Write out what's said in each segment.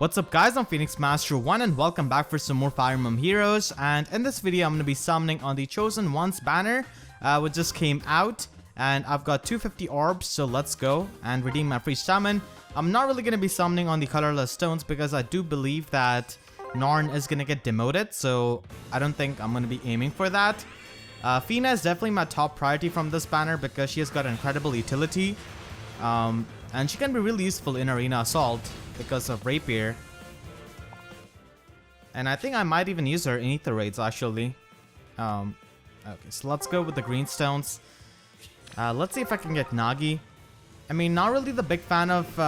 What's up guys, I'm Phoenix Master 1 and welcome back for some more Fire Emblem Heroes. And in this video I'm going to be summoning on the Chosen Ones banner, which just came out. And I've got 250 orbs, so let's go and redeem my free summon. I'm not really going to be summoning on the colorless stones because I do believe that Norne is going to get demoted, so I don't think I'm going to be aiming for that. Phina is definitely my top priority from this banner because she has got incredible utility. And she can be really useful in Arena Assault because of Rapier. And I think I might even use her in Ether Raids actually. Okay, so let's go with the green stones. Let's see if I can get Nagi. I mean, not really the big fan of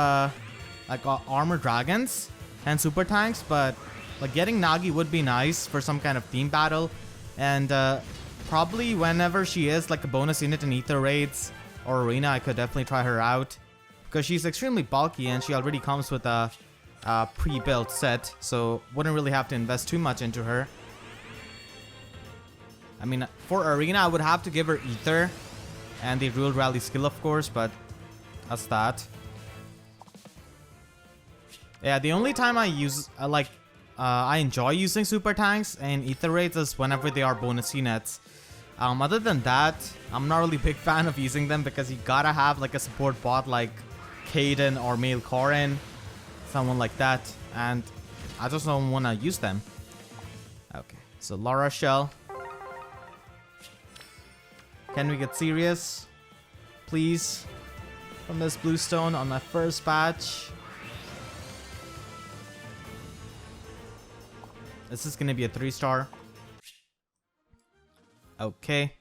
armor dragons and super tanks, but like getting Nagi would be nice for some kind of team battle. And probably whenever she is like a bonus unit in Ether Raids or Arena, I could definitely try her out. Because she's extremely bulky and she already comes with a pre-built set, so wouldn't really have to invest too much into her. I mean, for Arena, I would have to give her Ether and the Rule Rally skill, of course, but that's that. Yeah, the only time I use, I enjoy using super tanks and Ether Raids is whenever they are bonus units. Other than that, I'm not really a big fan of using them because you gotta have like a support bot like Kaden or Male Corin, someone like that, and I just don't want to use them. Okay, so Lara Shell. Can we get Sirius, please, from this blue stone on my first batch? This is gonna be a 3-star. Okay.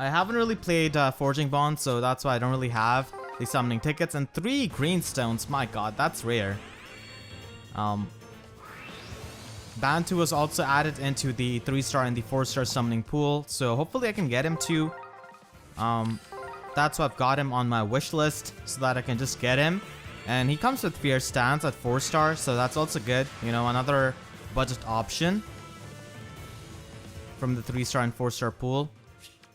I haven't really played Forging Bond, so that's why I don't really have the summoning tickets. And 3 green stones, my god, that's rare. Bantu was also added into the 3-star and the 4-star summoning pool, so hopefully I can get him too. That's why I've got him on my wish list, so that I can just get him. And he comes with Fierce Stance at 4-star, so that's also good. You know, another budget option from the 3-star and 4-star pool.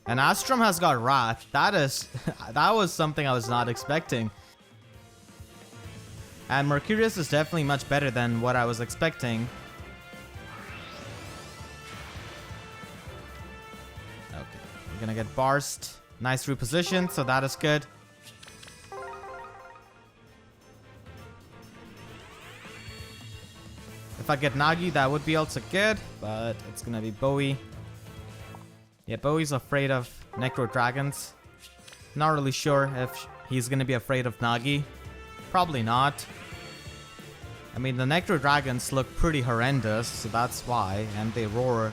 And Astrum has got Wrath. That was something I was not expecting. And Mercurius is definitely much better than what I was expecting. Okay, we're gonna get Barst. Nice reposition, so that is good. If I get Nagi, that would be also good, but it's gonna be Bowie. Yeah, Bowie's afraid of Necro Dragons. Not really sure if he's gonna be afraid of Nagi. Probably not. I mean, the Necro Dragons look pretty horrendous, so that's why. And they roar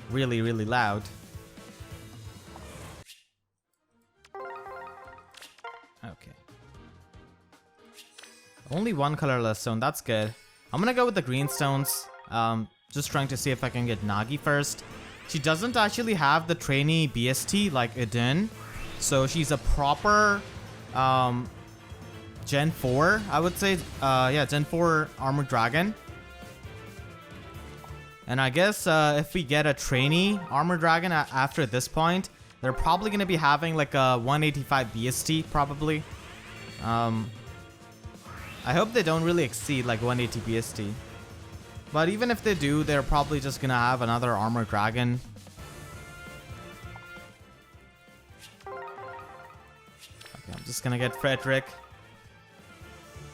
really, really loud. Okay. Only one colorless stone, that's good. I'm gonna go with the green stones. Just trying to see if I can get Nagi first. She doesn't actually have the trainee BST like Eden, so she's a proper Gen 4, I would say. Yeah, Gen 4 Armored Dragon. And I guess if we get a trainee Armored Dragon after this point, they're probably going to be having like a 185 BST, probably. I hope they don't really exceed like 180 BST. But even if they do, they're probably just gonna have another Armored Dragon. Okay, I'm just gonna get Frederick.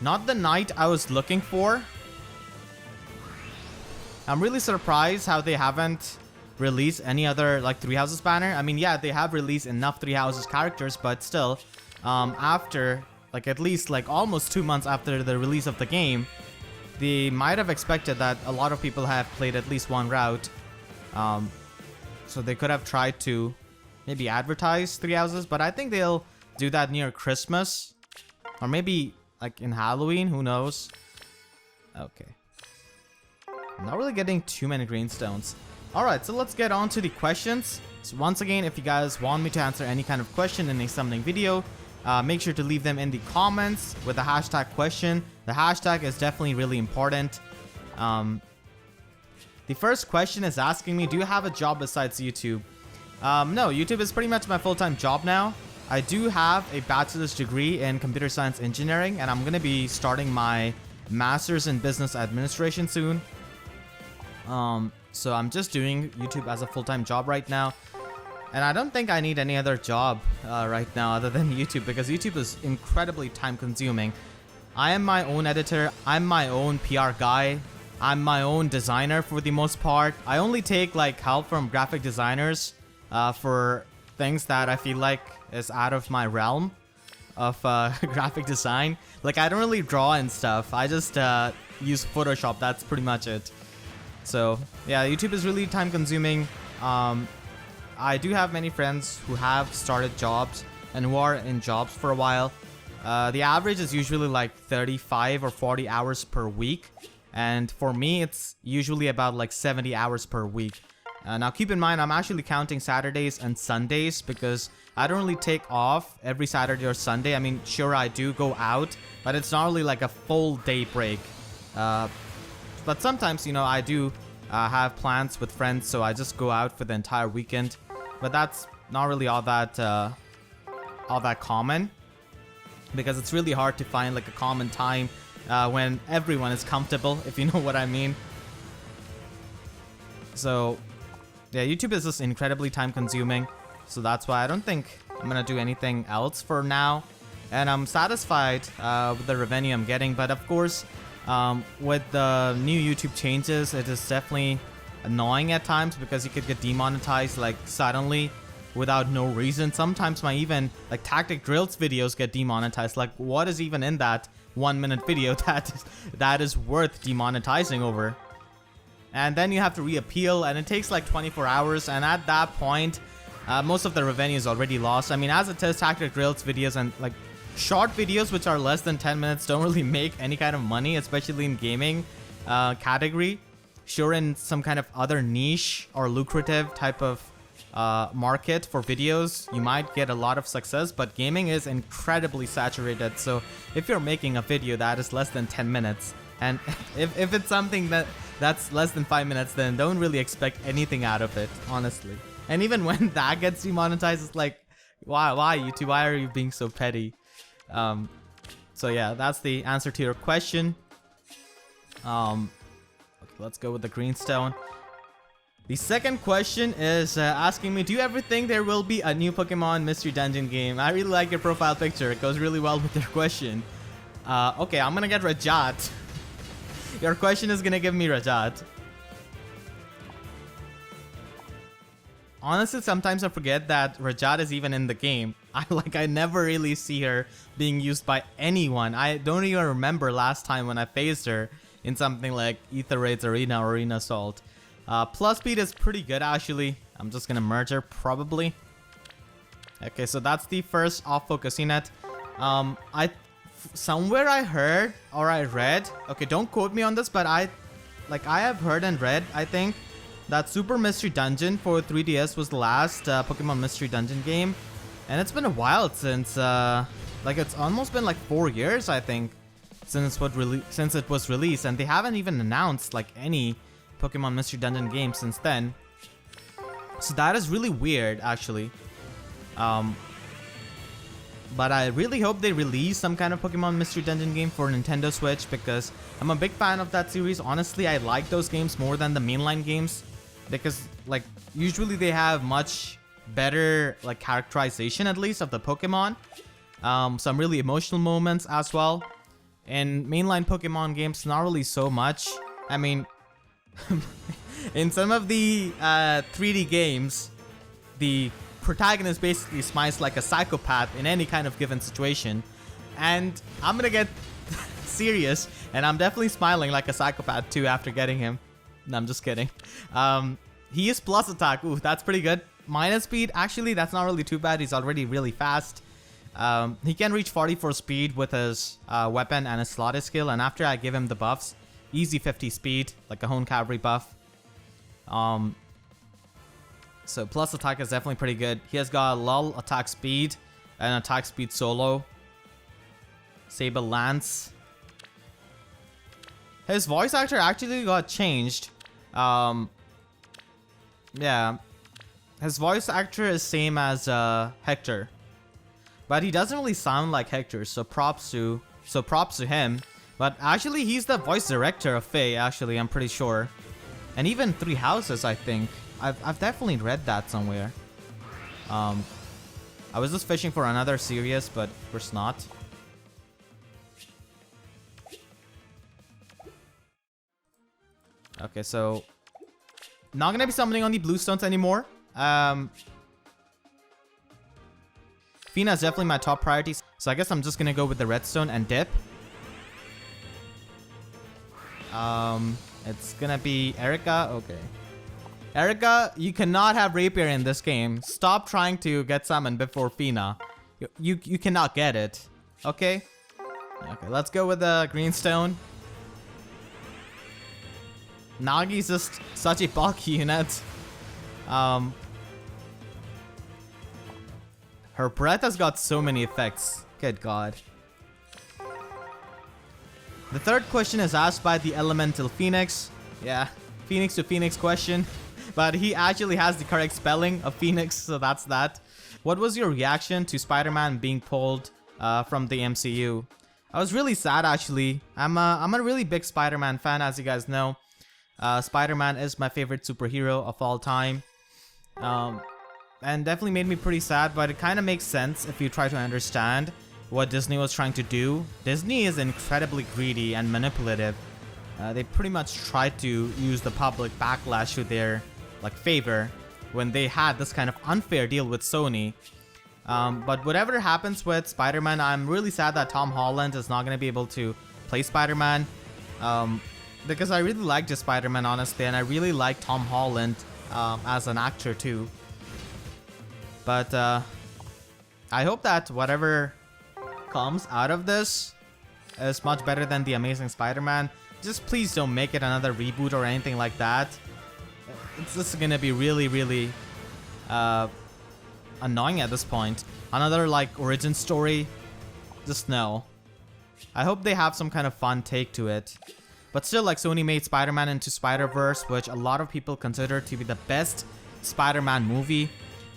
Not the knight I was looking for. I'm really surprised how they haven't released any other like 3 Houses banner. I mean, yeah, they have released enough 3 Houses characters, but still, after like at least like almost 2 months after the release of the game, they might have expected that a lot of people have played at least one route. So they could have tried to maybe advertise 3 Houses, but I think they'll do that near Christmas. Or maybe like in Halloween, who knows? Okay. I'm not really getting too many green stones. Alright, so let's get on to the questions. So once again, if you guys want me to answer any kind of question in a summoning video, make sure to leave them in the comments with the hashtag question. The hashtag is definitely really important. The first question is asking me, do you have a job besides YouTube? No, YouTube is pretty much my full-time job now. I do have a bachelor's degree in computer science engineering, and I'm going to be starting my master's in business administration soon. So I'm just doing YouTube as a full-time job right now. And I don't think I need any other job right now other than YouTube, because YouTube is incredibly time-consuming. I am my own editor. I'm my own PR guy. I'm my own designer for the most part. I only take like help from graphic designers for things that I feel like is out of my realm of graphic design. Like, I don't really draw and stuff. I just use Photoshop. That's pretty much it. So yeah, YouTube is really time consuming. I do have many friends who have started jobs and who are in jobs for a while. The average is usually like 35 or 40 hours per week. And for me, it's usually about like 70 hours per week. Now keep in mind, I'm actually counting Saturdays and Sundays because I don't really take off every Saturday or Sunday. I mean, sure, I do go out, but it's not really like a full day break. But sometimes, you know, I do have plans with friends, so I just go out for the entire weekend. But that's not really all that common, because it's really hard to find like a common time when everyone is comfortable, if you know what I mean. So yeah, YouTube is just incredibly time consuming, so that's why I don't think I'm gonna do anything else for now. And I'm satisfied with the revenue I'm getting, but of course, with the new YouTube changes, it is definitely annoying at times because you could get demonetized like suddenly without no reason. Sometimes my even like tactic drills videos get demonetized. Like, what is even in that 1 minute video that is worth demonetizing over? And then you have to reappeal, and it takes like 24 hours, and at that point most of the revenue is already lost. I mean, as it is, tactic drills videos and like short videos which are less than 10 minutes don't really make any kind of money, especially in gaming category. Sure, in some kind of other niche or lucrative type of market for videos, you might get a lot of success, but gaming is incredibly saturated. So if you're making a video that is less than 10 minutes, and if it's something that's less than 5 minutes, then don't really expect anything out of it, honestly. And even when that gets demonetized, it's like, why YouTube? Why are you being so petty? So yeah, that's the answer to your question. Okay, let's go with the greenstone. The second question is asking me, do you ever think there will be a new Pokemon Mystery Dungeon game? I really like your profile picture. It goes really well with your question. Okay, I'm gonna get Rajat. Your question is gonna give me Rajat. Honestly, sometimes I forget that Rajat is even in the game. I never really see her being used by anyone. I don't even remember last time when I faced her in something like Ether Raids Arena or Arena Assault. Plus speed is pretty good, actually. I'm just gonna merge her, probably. Okay, so that's the first off-focus unit. Somewhere I heard or I read, okay, don't quote me on this, but I have heard and read, I think, that Super Mystery Dungeon for 3DS was the last Pokemon Mystery Dungeon game. And it's been a while since, like, it's almost been like 4 years, I think, since it was released. And they haven't even announced, like, any Pokemon Mystery Dungeon game since then. So that is really weird, actually. But I really hope they release some kind of Pokemon Mystery Dungeon game for Nintendo Switch, because I'm a big fan of that series. Honestly, I like those games more than the mainline games, because like usually they have much better like characterization, at least, of the Pokemon. Some really emotional moments as well. In mainline Pokemon games, not really so much. I mean, in some of the 3D games, the protagonist basically smiles like a psychopath in any kind of given situation. And I'm gonna get Sirius, and I'm definitely smiling like a psychopath too after getting him. No, I'm just kidding. He is plus attack. Ooh, that's pretty good. Minus speed, actually, that's not really too bad. He's already really fast. He can reach 44 speed with his weapon and his slotted skill. And after I give him the buffs, easy 50 speed, like a Hone Cavalry buff. So plus attack is definitely pretty good. He has got lull attack speed and attack speed solo. Saber Lance. His voice actor actually got changed. Yeah. His voice actor is same as Hector. but he doesn't really sound like Hector, so props to him. But actually, he's the voice director of Faye, actually, I'm pretty sure. And even Three Houses, I think. I've definitely read that somewhere. I was just fishing for another Sirius, but of course not. Okay, so not gonna be summoning on the blue stones anymore. Phina is definitely my top priority, so I guess I'm just gonna go with the redstone and dip. It's gonna be Erica. Okay, Erica, you cannot have rapier in this game. Stop trying to get summoned before Phina. You cannot get it. Okay. Okay, let's go with the greenstone. Nagi's just such a bulky unit. Her breath has got so many effects. Good god. The third question is asked by the Elemental Phoenix. Yeah, Phoenix to Phoenix question. But he actually has the correct spelling of Phoenix, so that's that. What was your reaction to Spider-Man being pulled from the MCU? I was really sad, actually. I'm a really big Spider-Man fan, as you guys know. Spider-Man is my favorite superhero of all time. And definitely made me pretty sad, but it kind of makes sense if you try to understand what Disney was trying to do. Disney is incredibly greedy and manipulative. They pretty much tried to use the public backlash to their favor when they had this kind of unfair deal with Sony. But whatever happens with Spider-Man, I'm really sad that Tom Holland is not going to be able to play Spider-Man. Because I really liked just Spider-Man, honestly, and I really like Tom Holland as an actor too. But I hope that whatever comes out of this is much better than the Amazing Spider-Man. Just please don't make it another reboot or anything like that. It's just gonna be really, really annoying at this point. Another origin story. Just no. I hope they have some kind of fun take to it. But still, Sony made Spider-Man Into Spider-Verse, which a lot of people consider to be the best Spider-Man movie.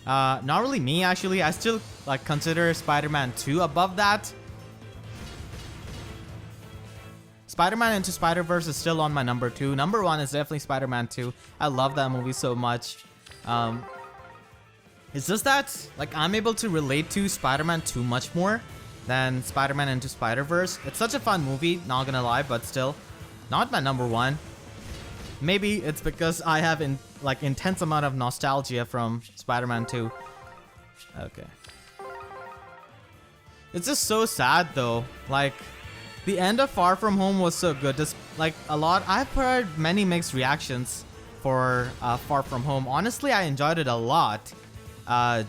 Not really me, actually. I still consider Spider-Man 2 above that. Spider-Man Into Spider-Verse is still on my number 2. Number 1 is definitely Spider-Man 2. I love that movie so much. It's just that I'm able to relate to Spider-Man 2 much more than Spider-Man Into Spider-Verse. It's such a fun movie, not gonna lie, but still not my number 1. Maybe it's because I have intense amount of nostalgia from Spider-Man 2. Okay. It's just so sad though. The end of Far From Home was so good. Just I've heard many mixed reactions for Far From Home. Honestly, I enjoyed it a lot.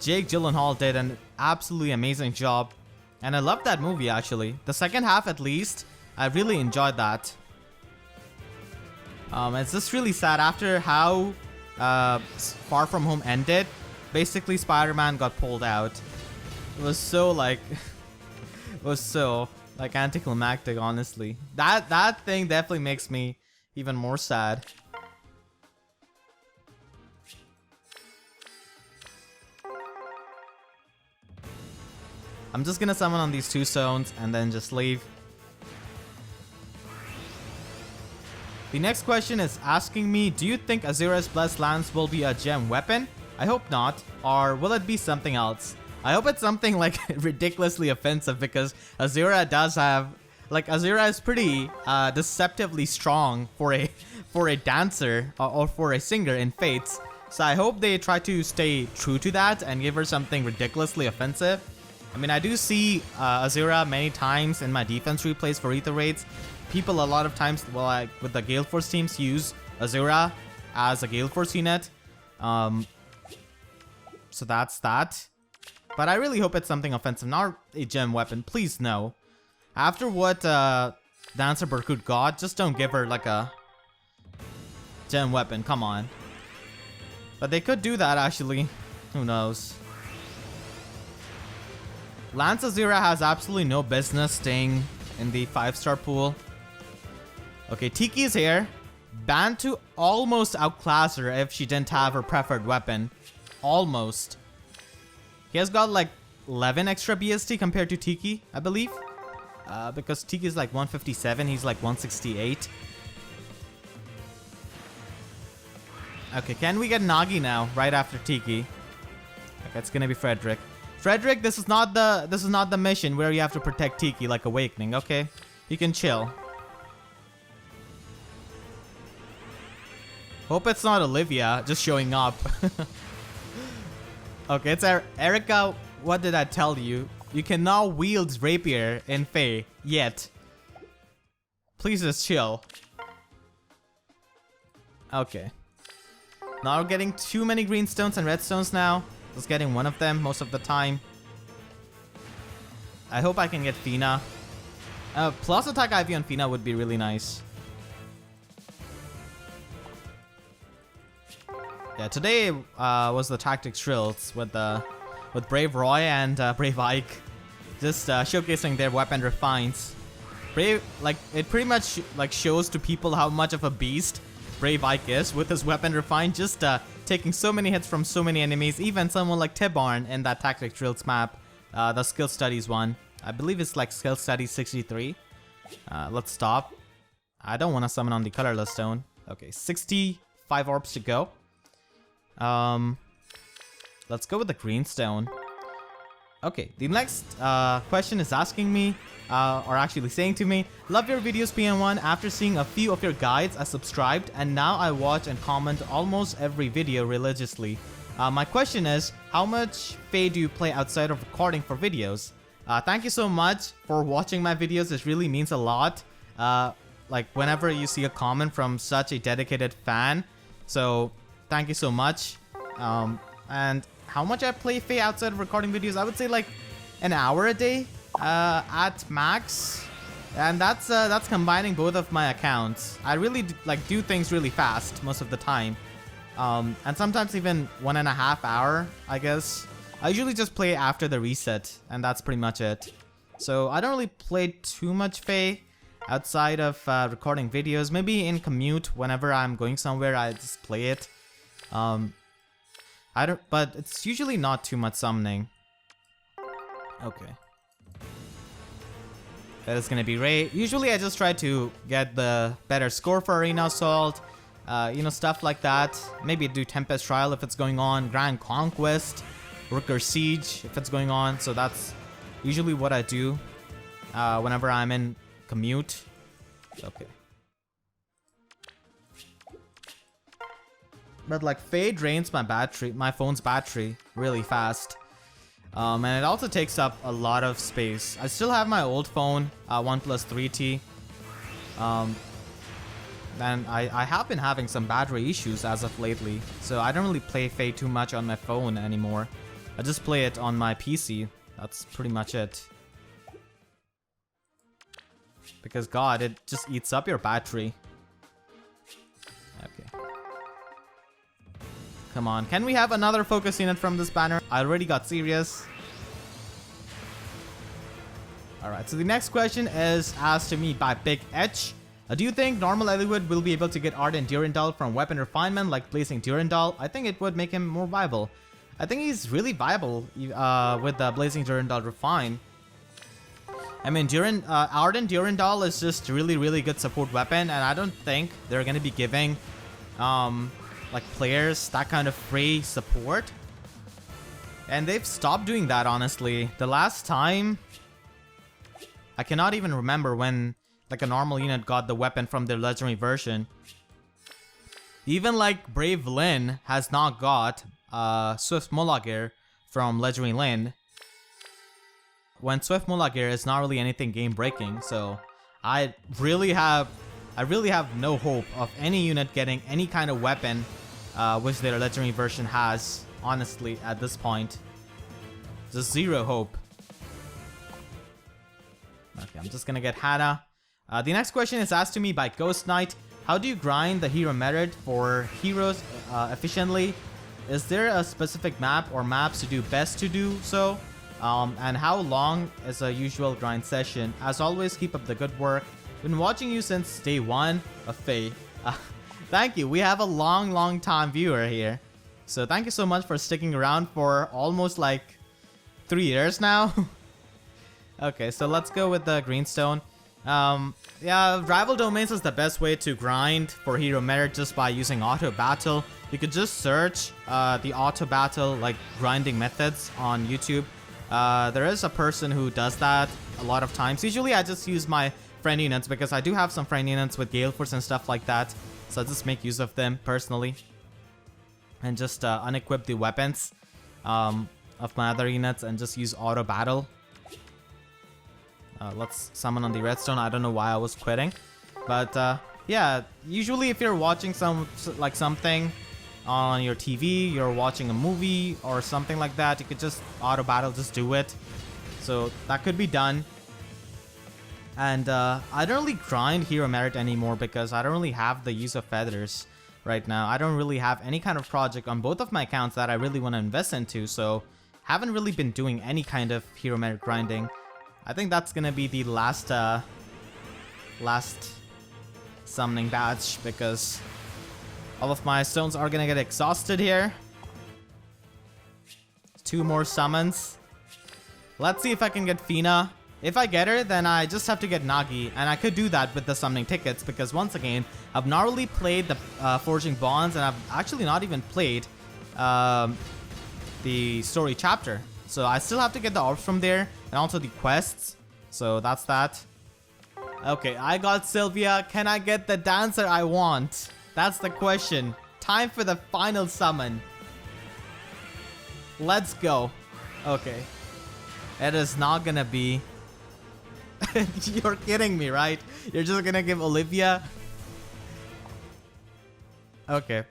Jake Gyllenhaal did an absolutely amazing job, and I loved that movie actually. The second half, at least, I really enjoyed that. It's just really sad after how Far From Home ended. Basically, Spider-Man got pulled out. It was so it was so anticlimactic, honestly. That thing definitely makes me even more sad. I'm just gonna summon on these 2 stones and then just leave. The next question is asking me, do you think Azura's Blessed Lance will be a gem weapon? I hope not. Or will it be something else? I hope it's something ridiculously offensive, because Azura does have Azura is pretty deceptively strong for a dancer or for a singer in Fates. So I hope they try to stay true to that and give her something ridiculously offensive. I mean, I do see Azura many times in my defense replays for Ether Raids. People a lot of times, with the Gale Force teams, use Azura as a Gale Force unit. So that's that. But I really hope it's something offensive, not a gem weapon. Please, no. After what Dancer Berkut got, just don't give her a gem weapon. Come on. But they could do that, actually. Who knows? Lance Azura has absolutely no business staying in the 5-star pool. Okay, Tiki is here. Banned to almost outclass her if she didn't have her preferred weapon. Almost. He has got 11 extra BST compared to Tiki, I believe. Because Tiki is like 157, he's like 168. Okay, can we get Nagi now, right after Tiki? Okay, it's gonna be Frederick. Frederick, this is not the mission where you have to protect Tiki like Awakening, okay? You can chill. Hope it's not Olivia just showing up. Okay, it's Erica. What did I tell you? You cannot wield rapier in Fae yet. Please just chill. Okay. Not getting too many green stones and red stones now. Just getting one of them most of the time. I hope I can get Phina. Plus attack IV on Phina would be really nice. Yeah, today was the tactics drills with Brave Roy and Brave Ike, just showcasing their weapon refines. Brave, like, it pretty much like shows to people how much of a beast Brave Ike is with his weapon refine, just taking so many hits from so many enemies. Even someone like Tibarn in that tactics drills map, the skill studies one. I believe it's like skill studies 63. Let's stop. I don't want to summon on the colorless stone. Okay, 65 orbs to go. Let's go with the green stone. Okay, the next question is asking me, or actually saying to me, love your videos PN1. After seeing a few of your guides, I subscribed and now I watch and comment almost every video religiously. My question is, how much Fae do you play outside of recording for videos? Thank you so much for watching my videos. It really means a lot. Like whenever you see a comment from such a dedicated fan. So thank you so much. And how much I play Fae outside of recording videos? I would say like an hour a day at max. And that's combining both of my accounts. I really do things really fast most of the time. And sometimes even 1.5 hours, I guess. I usually just play after the reset, and that's pretty much it. So I don't really play too much Fae outside of recording videos. Maybe in commute, whenever I'm going somewhere, I just play it. But it's usually not too much summoning. Okay. That is gonna be Ray. Usually I just try to get the better score for Arena Assault. You know, stuff like that. Maybe do Tempest Trial if it's going on. Grand Conquest. Rooker Siege if it's going on. So that's usually what I do whenever I'm in commute. Okay. But like Fae drains my phone's battery really fast. And it also takes up a lot of space. I still have my old phone, OnePlus 3T. And I have been having some battery issues as of lately. So I don't really play Fae too much on my phone anymore. I just play it on my PC. That's pretty much it. Because God, it just eats up your battery. Okay. Come on, can we have another focus unit from this banner? I already got Sirius. Alright, so the next question is asked to me by Big H. Do you think normal Eliwood will be able to get Ardent Durandal from weapon refinement like Blazing Durandal? I think it would make him more viable. I think he's really viable with the Blazing Durandal refine. I mean, Ardent Durandal is just really, really good support weapon, and I don't think they're gonna be giving like players that kind of free support. And they've stopped doing that, honestly. The last time, I cannot even remember when like a normal unit got the weapon from their legendary version. Even like Brave Lyn has not got Swift Mulagir from legendary Lyn. When Swift Mulagir is not really anything game breaking, so I really have no hope of any unit getting any kind of weapon which their legendary version has, honestly, at this point. Just zero hope. Okay, I'm just gonna get Hannah. The next question is asked to me by Ghost Knight. How do you grind the hero merit for heroes efficiently? Is there a specific map or maps to do best to do so? And how long is a usual grind session? As always, keep up the good work. Been watching you since day one of Fae. Thank you. We have a long time viewer here. So thank you so much for sticking around for almost like 3 years now. Okay, so let's go with the greenstone. Yeah, rival domains is the best way to grind for hero merit just by using auto battle. You could just search the auto battle like grinding methods on YouTube. There is a person who does that a lot of times. Usually I just use my friend units because I do have some friend units with Gale Force and stuff like that. So I just make use of them personally. And just unequip the weapons of my other units and just use auto battle. Let's summon on the redstone. I don't know why I was quitting. But yeah, usually if you're watching something on your TV, you're watching a movie or something like that, you could just auto battle, just do it. So that could be done. And I don't really grind hero merit anymore because I don't really have the use of feathers right now. I don't really have any kind of project on both of my accounts that I really want to invest into, so haven't really been doing any kind of hero merit grinding. I think that's gonna be the last summoning batch because all of my stones are gonna get exhausted here. 2 more summons. Let's see if I can get Phina. If I get her, then I just have to get Nagi, and I could do that with the summoning tickets because once again, I've not really played the Forging Bonds, and I've actually not even played the story chapter. So I still have to get the orbs from there, and also the quests. So that's that. Okay, I got Sylvia. Can I get the dancer I want? That's the question. Time for the final summon. Let's go. Okay. It is not gonna be... You're kidding me, right? You're just gonna give Olivia? Okay.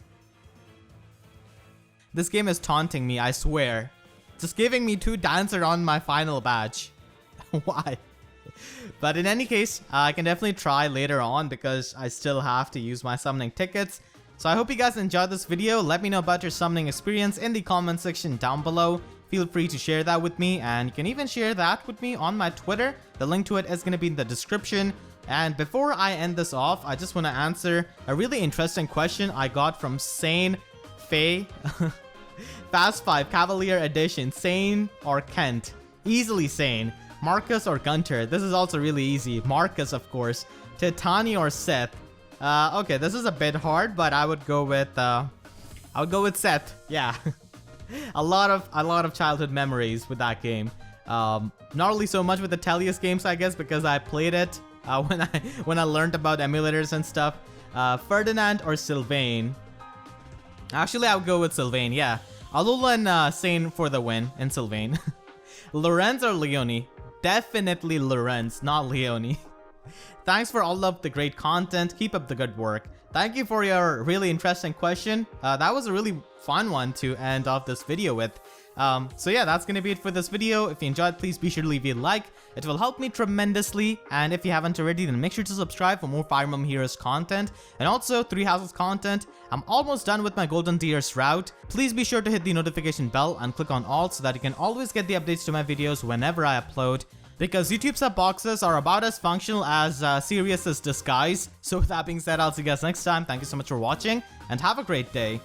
This game is taunting me, I swear. Just giving me 2 dancer on my final badge. Why? But in any case, I can definitely try later on because I still have to use my summoning tickets. So I hope you guys enjoyed this video. Let me know about your summoning experience in the comment section down below. Feel free to share that with me, and you can even share that with me on my Twitter. The link to it is going to be in the description. And before I end this off, I just want to answer a really interesting question I got from Sane Faye. Fast 5 Cavalier Edition. Sane or Kent? Easily Sane. Marcus or Gunter? This is also really easy. Marcus, of course. Titani or Seth? Okay, this is a bit hard, but I would go with Seth. Yeah. a lot of childhood memories with that game. Not really so much with the Tellius games, I guess, because I played it when I learned about emulators and stuff. Ferdinand or Sylvain? Actually, I would go with Sylvain. Yeah, Alula and Sane for the win in Sylvain. Lorenz or Leonie? Definitely Lorenz, not Leonie. Thanks for all of the great content. Keep up the good work. Thank you for your really interesting question. That was a really fun one to end off this video with. So yeah, that's gonna be it for this video. If you enjoyed, please be sure to leave a like. It will help me tremendously. And if you haven't already, then make sure to subscribe for more Fire Emblem Heroes content. And also 3 Houses content. I'm almost done with my Golden Tears route. Please be sure to hit the notification bell and click on all so that you can always get the updates to my videos whenever I upload. Because YouTube sub boxes are about as functional as Sirius's disguise. So with that being said, I'll see you guys next time. Thank you so much for watching and have a great day.